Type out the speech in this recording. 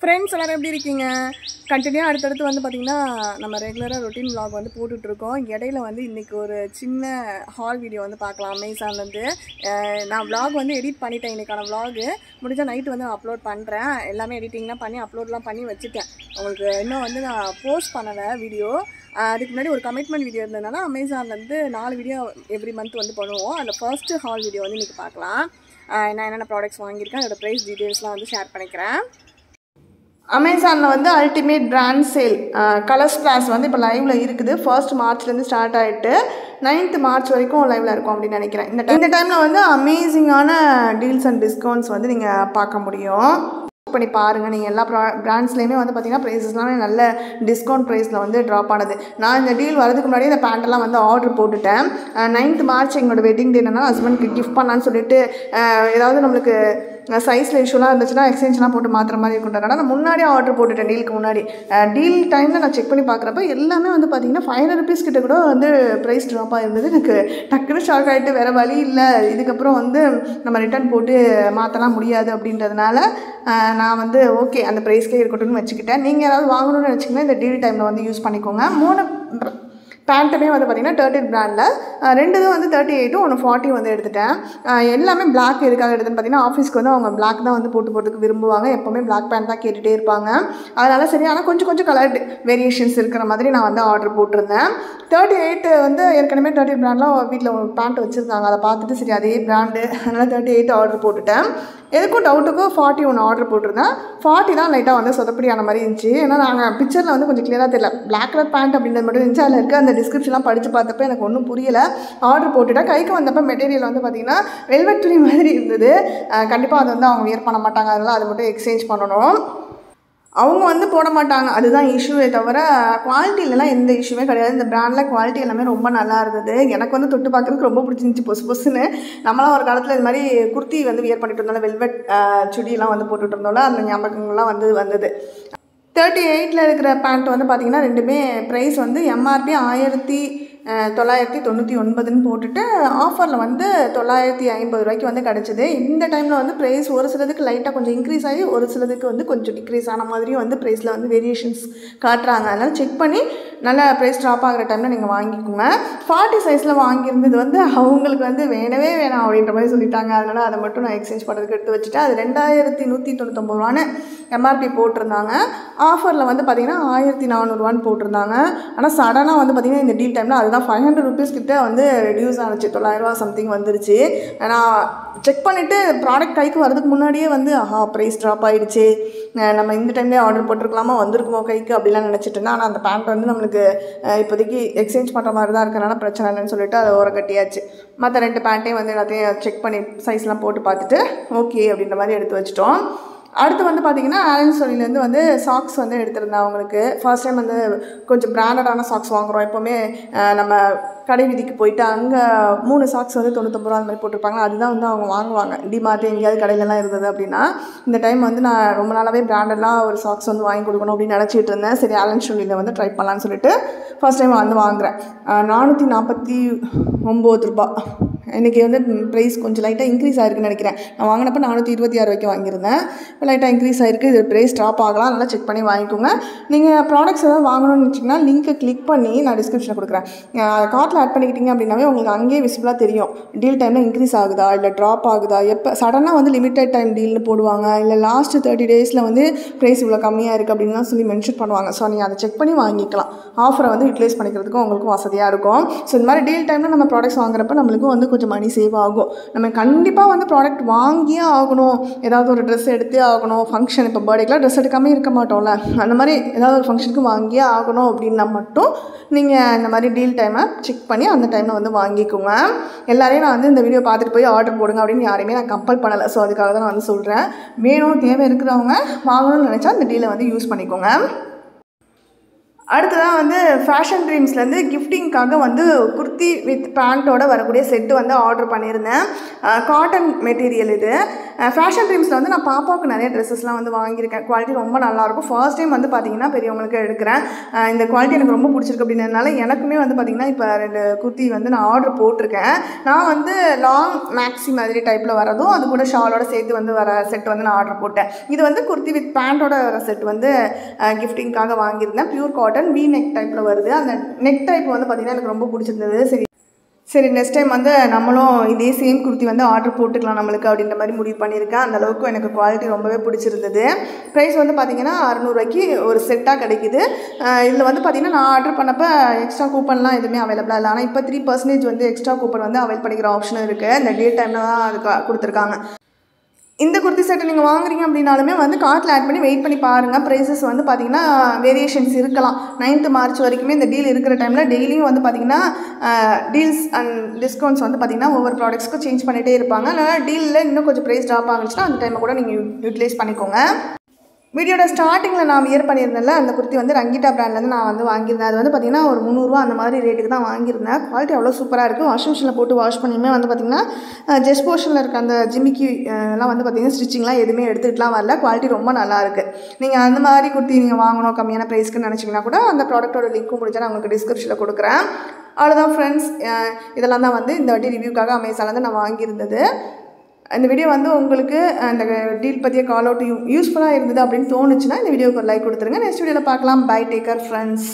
Friends எல்லாரும் எப்படி இருக்கீங்க? கண்டினியூ அடுத்தடுத்து வந்து பார்த்திங்கன்னா நம்ம ரெகுலராக ரொட்டீன் vlog வந்து போட்டுட்ருக்கோம். இடையில வந்து இன்றைக்கி ஒரு சின்ன ஹால் வீடியோ வந்து பார்க்கலாம் அமேசான்லேருந்து. நான் vlog வந்து எடிட் பண்ணிட்டேன். இன்றைக்கான vlog முடிஞ்சால் நைட்டு வந்து நான் அப்லோட் பண்ணுறேன். எல்லாமே எடிட்டிங்லாம் பண்ணி அப்லோட்லாம் பண்ணி வச்சுட்டேன். உங்களுக்கு இன்னும் வந்து நான் போஸ்ட் பண்ணலை வீடியோ. அதுக்கு முன்னாடி ஒரு கமிட்மெண்ட் வீடியோ இருந்ததுனால அமேசான்லேருந்து 4 வீடியோ எவ்ரி மந்த் வந்து பண்ணுவோம். அதில் ஃபர்ஸ்ட்டு ஹால் வீடியோ வந்து இன்றைக்கி பார்க்கலாம். நான் என்னென்ன ப்ராடக்ட்ஸ் வாங்கியிருக்கேன் அதோட ப்ரைஸ் டீட்டெயில்ஸ்லாம் வந்து ஷேர் பண்ணிக்கிறேன். அமேசானில் வந்து ultimate brand sale colours class வந்து இப்போ லைவில் இருக்குது. 1 மார்ச்லேருந்து ஸ்டார்ட் ஆகிட்டு 9th மார்ச் வரைக்கும் லைவில் இருக்கும் அப்படின்னு நினைக்கிறேன். இந்த டைமில் வந்து அமேசிங்கான டீல்ஸ் அண்ட் டிஸ்கவுண்ட்ஸ் வந்து நீங்கள் பார்க்க முடியும். பண்ணி பாருங்கள். நீங்கள் எல்லா பிராண்ட்ஸ்லேயுமே வந்து பார்த்திங்கன்னா ப்ரைஸஸ்லாம் நல்ல டிஸ்கவுண்ட் ப்ரைஸில் வந்து ட்ராப் ஆனது. நான் இந்த டீல் வரதுக்கு முன்னாடியே இந்த பேண்ட்டெல்லாம் வந்து ஆர்டர் போட்டுட்டேன். 9th மார்ச் எங்களோட வெட்டிங் டேனா ஹஸ்பண்ட்க்கு கிஃப்ட் பண்ணலான்னு சொல்லிட்டு ஏதாவது நம்மளுக்கு சைஸில் இஷ்யூலாம் இருந்துச்சுன்னா எக்ஸ்சேஞ்செலாம் போட்டு மாற்றுற மாதிரி இருக்குன்றதுனால நான் முன்னாடியே ஆர்டர் போட்டுட்டேன். டீலுக்கு முன்னாடி டீல் டைமில் நான் செக் பண்ணி பார்க்குறப்ப எல்லாமே வந்து பார்த்திங்கன்னா 500 rupees கிட்ட கூட வந்து ப்ரைஸ் ட்ராப் ஆகிருந்தது. எனக்கு டக்குன்னு ஷாக் ஆகிட்டு வேறு வழி இல்லை, இதுக்கப்புறம் வந்து நம்ம ரிட்டர்ன் போட்டு மாற்றலாம் முடியாது அப்படின்றதுனால நான் வந்து ஓகே அந்த ப்ரைஸ்க்கே இருக்கட்டும்னு வச்சுக்கிட்டேன். நீங்கள் யாராவது வாங்கணும்னு நினச்சிங்கன்னா இந்த டீல் டைமில் வந்து யூஸ் பண்ணிக்கோங்க. 3 பேண்ட்டுமே வந்து பார்த்திங்கன்னா 13 பிராண்டில் 2 இது வந்து 38 1 40 வந்து எடுத்துட்டேன். எல்லாமே பிளாக் எதுக்காக எடுத்துன்னு பார்த்திங்கன்னா ஆஃபீஸ்க்கு வந்து அவங்க பிளாக் தான் வந்து போட்டுக்கிறதுக்கு விரும்புவாங்க. எப்போவுமே பிளாக் பேண்ட் தான் கேட்டுகிட்டே இருப்பாங்க. அதனால் சரி, ஆனால் கொஞ்சம் கலர் வேரியேஷன்ஸ் இருக்கிற மாதிரி நான் வந்து ஆர்டர் போட்டிருந்தேன். 38 வந்து ஏற்கனவே 13 பிராண்டில் வீட்டில் ஒரு பேண்ட் வச்சுருந்தாங்க. அதை பார்த்துட்டு சரி அதே பிராண்டு, அதனால் 38 ஆர்டர் போட்டுட்டேன். எதுக்கும் டவுட்டுக்கும் 40 ஒன்று ஆர்டர் போட்டிருந்தேன். 40 தான் லைட்டாக வந்து சொதப்படியான மாதிரி இருந்துச்சு. ஏன்னா நாங்கள் பிக்சரில் வந்து கொஞ்சம் கிளியராக தெரியல, பிளாக் கலர் பேண்ட் அப்படின்றது மட்டும் இருந்துச்சு. அதில் இருக்க அந்த டிஸ்கிரிப்ஷன்லாம் படித்து பார்த்தப்ப எனக்கு ஒன்றும் புரியலை. ஆர்டர் போட்டுவிட்டேன். கைக்கு வந்தப்போ மெட்டீரியல் வந்து பார்த்திங்கன்னா வெல்வெட் துணி மாதிரி இருந்தது. கண்டிப்பாக அது வந்து அவங்க வியர் பண்ண மாட்டாங்க. அதனால் அது மட்டும் எக்ஸ்சேஞ்ச் பண்ணணும். அவங்க வந்து போட மாட்டாங்க, அதுதான் இஷ்யூவே தவிர குவாலிட்டிலலாம் எந்த இஷ்யூவே கிடையாது. இந்த பிராண்டில் குவாலிட்டி எல்லாமே ரொம்ப நல்லா இருந்தது. எனக்கு வந்து தொட்டு பார்க்குறதுக்கு ரொம்ப பிடிச்சிருந்துச்சி. பொசுன்னு நம்மளாம் ஒரு காலத்தில் இது மாதிரி குர்த்தி வந்து வியர் பண்ணிட்டு இருந்தோம்ல, வெல்வெட் சுடியெலாம் வந்து போட்டுட்டு இருந்தோம்ல, அந்த ஞாபகங்கள்லாம் வந்தது. 38ல் இருக்கிற பேண்ட் வந்து பார்த்திங்கன்னா ரெண்டுமே ப்ரைஸ் வந்து எம்ஆர்பி 1999 போட்டுட்டு ஆஃபரில் வந்து 950 ரூபாய்க்கு வந்து கிடச்சிது. இந்த டைமில் வந்து ப்ரைஸ் ஒரு சிலதுக்கு லைட்டாக கொஞ்சம் இன்க்ரீஸ் ஆகி ஒரு சிலதுக்கு வந்து கொஞ்சம் டிக்ரீஸ் ஆன மாதிரியும் வந்து ப்ரைஸில் வந்து வேரியேஷன்ஸ் காட்டுறாங்க. அதனால் செக் பண்ணி நல்லா ப்ரைஸ் ட்ராப் ஆகிற டைமில் நீங்கள் வாங்கிக்கோங்க. 40 சைஸில் வாங்கியிருந்தது வந்து அவங்களுக்கு வந்து வேணவே வேணாம் அப்படின்ற மாதிரி சொல்லிட்டாங்க. அதனால் அதை மட்டும் நான் எக்ஸ்சேஞ்ச் பண்ணுறதுக்கு எடுத்து வச்சுட்டேன். அது 2199 ரூபான்னு எம்ஆர்பி போட்டிருந்தாங்க. ஆஃபரில் வந்து பார்த்திங்கன்னா 1400 ரூபான்னு போட்டிருந்தாங்க. ஆனால் சடனாக வந்து பார்த்திங்கன்னா இந்த டீல் டைமில் அதுதான் 500 rupees கிட்ட வந்து ரெடியூஸ் ஆனிச்சு. 900 ரூபா சம்திங் வந்துருச்சு. நான் செக் பண்ணிவிட்டு ப்ராடக்ட் கைக்கு வரதுக்கு முன்னாடியே வந்து ப்ரைஸ் ட்ராப் ஆகிடுச்சு, நம்ம இந்த டைம்லேயே ஆர்டர் போட்டிருக்கலாமா, வந்திருக்குமோ கைக்கு அப்படிலாம் நினச்சிட்டு இருந்தேன். ஆனால் அந்த பேண்ட் வந்து நம்மளுக்கு இப்போதைக்கு எக்ஸ்சேஞ்ச் பண்ணுற மாதிரி தான் இருக்கிறனால பிரச்சனை இல்லைன்னு சொல்லிட்டு அதை ஓரம் கட்டியாச்சு. மற்ற 2 பேண்ட்டையும் வந்து எல்லாத்தையும் செக் பண்ணி சைஸ்லாம் போட்டு பார்த்துட்டு ஓகே அப்படின்ற மாதிரி எடுத்து வச்சிட்டோம். அடுத்து வந்து பார்த்திங்கன்னா ஆலன் சோலிலேருந்து வந்து சாக்ஸ் வந்து எடுத்திருந்தேன். அவங்களுக்கு ஃபர்ஸ்ட் டைம் வந்து கொஞ்சம் பிராண்டடான சாக்ஸ் வாங்குகிறோம். எப்போவுமே நம்ம கடை வீதிக்கு போயிட்டு அங்கே 3 சாக்ஸ் வந்து 99 ரூபா அந்த மாதிரி போட்டிருப்பாங்க. அதுதான் வந்து அவங்க வாங்குவாங்க. டிமார்ட் எங்கேயாவது கடையிலலாம் இருந்தது அப்படின்னா. இந்த டைம் வந்து நான் ரொம்ப நாளாகவே பிராண்டட்லாம் ஒரு சாக்ஸ் வந்து வாங்கி கொடுக்கணும் அப்படின்னு நினச்சிட்டு இருந்தேன். சரி ஆலன் சோலியில் வந்து ட்ரை பண்ணலான்னு சொல்லிட்டு ஃபர்ஸ்ட் டைம் வந்து வாங்குகிறேன். 449 ரூபா. இன்றைக்கி வந்து ப்ரைஸ் கொஞ்சம் லைட்டாக இன்க்ரீஸ் ஆகிருக்குன்னு நினைக்கிறேன். நான் வாங்கினப்போ 426 ரூபாய்க்கு வாங்கியிருந்தேன். இப்போ லைட்டாக இன்க்ரீஸ் ஆகிருக்கு. இது ப்ரைஸ் ட்ராப் ஆகலாம், நல்லா செக் பண்ணி வாங்கிக்கோங்க. நீங்கள் ப்ராடக்ட்ஸ் ஏதாவது வாங்கணும்னு வச்சிங்கன்னா லிங்க்கை கிளிக் பண்ணி நான் டிஸ்கிரிப்ஷனில் கொடுக்குறேன். கார்ட்டில் ஆட் பண்ணிக்கிட்டீங்க அப்படின்னாவே உங்களுக்கு அங்கேயே விசிபிளாக தெரியும் டீல் டைமில் இன்க்ரீஸ் ஆகுதா இல்லை ட்ராப் ஆகுதா. எப்போ சடனாக வந்து லிமிட்டட் டைம் டீல்னு போடுவாங்க, இல்லை லாஸ்ட்டு 30 daysல வந்து ப்ரைஸ் இவ்வளோ கம்மியாக இருக்குது அப்படின்லாம் சொல்லி மென்ஷன் பண்ணுவாங்க. ஸோ நீங்கள் அதை செக் பண்ணி வாங்கிக்கலாம். ஆஃபரை வந்து யூட்டிலைஸ் பண்ணிக்கிறதுக்கும் உங்களுக்கும் வசதியாக இருக்கும். ஸோ இந்த மாதிரி டீல் டைமில் நம்ம ப்ராடக்ட்ஸ் வாங்குறப்ப நம்மளுக்கும் வந்து கொஞ்சம் மணி சேவ் ஆகும். நம்ம கண்டிப்பாக வந்து ப்ராடக்ட் வாங்கியே ஆகணும், ஏதாவது ஒரு ட்ரெஸ் எடுத்தே ஆகணும், ஃபங்க்ஷன் இப்போ பர்த்டேக்கெலாம் ட்ரெஸ் எடுக்காமல் இருக்க மாட்டோம்ல, அந்த மாதிரி ஏதாவது ஒரு ஃபங்க்ஷனுக்கு வாங்கியே ஆகணும் அப்படின்னா மட்டும் நீங்கள் இந்த மாதிரி டீல் டைமை செக் பண்ணி அந்த டைமில் வந்து வாங்கிக்கோங்க. எல்லாரையும் நான் வந்து இந்த வீடியோ பார்த்துட்டு போய் ஆர்டர் போடுங்க அப்படின்னு யாரையுமே நான் கம்பல் பண்ணலை. ஸோ அதுக்காக தான் நான் வந்து சொல்கிறேன். வேணும் தேவை இருக்கிறவங்க வாங்கணும்னு நினச்சா இந்த டீலை வந்து யூஸ் பண்ணிக்கோங்க. அடுத்ததாக வந்து ஃபேஷன் ட்ரீம்ஸ்லேருந்து கிஃப்டிங்காக வந்து குர்த்தி வித் பேண்ட்டோட வரக்கூடிய செட்டு வந்து ஆர்டர் பண்ணியிருந்தேன். காட்டன் மெட்டீரியல் இது. ஃபேஷன் ட்ரீம்ஸில் வந்து நான் பாப்பாவுக்கு நிறைய ட்ரெஸ்ஸஸ்லாம் வந்து வாங்கியிருக்கேன். குவாலிட்டி ரொம்ப நல்லாயிருக்கும். ஃபர்ஸ்ட் டைம் வந்து பார்த்திங்கன்னா பெரியவங்களுக்கு எடுக்கிறேன். இந்த குவாலிட்டி எனக்கு ரொம்ப பிடிச்சிருக்கு அப்படின்றதுனால எனக்குமே வந்து பார்த்திங்கன்னா இப்போ 2 குர்த்தி வந்து நான் ஆர்டர் போட்டிருக்கேன். நான் வந்து லாங் மேக்ஸி மாதிரி டைப்பில் வரதும் அது கூட ஷாலோட சேர்த்து வந்து வர செட் வந்து நான் ஆர்டர் போட்டேன். இது வந்து குர்த்தி வித் பேண்ட்டோட வர செட் வந்து கிஃப்டிங்காக வாங்கியிருந்தேன். பியூர் காட்டன் வி நெக் டைப்பில் வருது. அந்த நெக் டைப் வந்து பார்த்திங்கன்னா எனக்கு ரொம்ப பிடிச்சிருந்தது. சரி நெக்ஸ்ட் டைம் வந்து நம்மளும் இதே சேம் குர்த்தி வந்து ஆர்டர் போட்டுக்கலாம் நம்மளுக்கு அப்படின்ற மாதிரி முடிவு பண்ணியிருக்கேன். அந்தளவுக்கு எனக்கு குவாலிட்டி ரொம்பவே பிடிச்சிருந்தது. ப்ரைஸ் வந்து பார்த்திங்கன்னா 600 ரூபாய்க்கு ஒரு செட்டாக கிடைக்குது. இதில் வந்து பார்த்திங்கன்னா நான் ஆர்டர் பண்ணப்போ எக்ஸ்ட்ரா கூப்பன்லாம் எதுவுமே அவைலபிளாக இல்லை. ஆனால் இப்போ 3% வந்து எக்ஸ்ட்ரா கூப்பன் வந்து அவைல் பண்ணிக்கிற ஆப்ஷனும் இருக்குது. இந்த டே டைமில் தான் அது கொடுத்துருக்காங்க. இந்த குர்த்தி செட்டை நீங்கள் வாங்குறீங்க அப்படின்னாலுமே வந்து கார்ட்டில் ஆட் பண்ணி வெயிட் பண்ணி பாருங்கள். ப்ரைஸஸ் வந்து பார்த்திங்கன்னா வேரியேஷன்ஸ் இருக்கலாம். 9th மார்ச் வரைக்குமே இந்த டீல் இருக்கிற டைமில் டெய்லியும் வந்து பார்த்திங்கன்னா டீல்ஸ் அண்ட் டிஸ்கவுண்ட்ஸ் வந்து பார்த்திங்கன்னா ஒவ்வொரு ப்ராடக்ட்ஸ்க்கும் சேஞ்ச் பண்ணிகிட்டே இருப்பாங்க. அதனால் டீலில் இன்னும் கொஞ்சம் ப்ரைஸ் ட்ராப் ஆகுச்சுன்னா அந்த டைமை கூட நீங்கள் யூட்டிலைஸ் பண்ணிக்கோங்க. வீடியோட ஸ்டார்டிங்கில் நான் வியர் பண்ணியிருந்தேன்ல அந்த குர்த்தி வந்து ரங்கிட்டா பிராண்ட்லேருந்து நான் வந்து வாங்கியிருந்தேன். அது வந்து பார்த்திங்கன்னா ஒரு 300 ரூபா அந்த மாதிரி ரேட்டுக்கு தான் வாங்கியிருந்தேன். குவாலிட்டி அவ்வளோ சூப்பராக இருக்குது. வாஷிங் மிஷினில் போட்டு வாஷ் பண்ணியுமே வந்து பார்த்திங்கன்னா ஜெஸ்ட் போர்ஷனில் இருக்க அந்த ஜிமிக்கி எல்லாம் வந்து பார்த்திங்கன்னா ஸ்டிச்சிங்லாம் எதுவுமே எடுத்துகிட்டுலாம் வரல. குவாலிட்டி ரொம்ப நல்லாயிருக்கு. நீங்கள் அந்த மாதிரி குர்த்தி நீங்கள் வாங்கணும் கம்மியான ப்ரைஸ்க்குன்னு நினச்சிங்கன்னா கூட அந்த ப்ராடக்ட்டோட லிங்க்கும் முடிஞ்சா நான் உங்களுக்கு டிஸ்கிரிப்ஷனில் கொடுக்குறேன். அவ்வளோதான் ஃப்ரெண்ட்ஸ். இதெல்லாம் தான் வந்து இந்த வாட்டி ரிவ்யூக்காக அமேசான்லேருந்து நான் வாங்கியிருந்தது. இந்த வீடியோ வந்து உங்களுக்கு அந்த டீல் பற்றிய கால் அவுட் யூஸ்ஃபுல்லாக இருந்தது அப்படின்னு தோணுச்சுன்னா இந்த வீடியோக்கு ஒரு லைக் கொடுத்துருங்க. நெக்ஸ்ட் வீடியோவில் பார்க்கலாம். Bye, take care friends.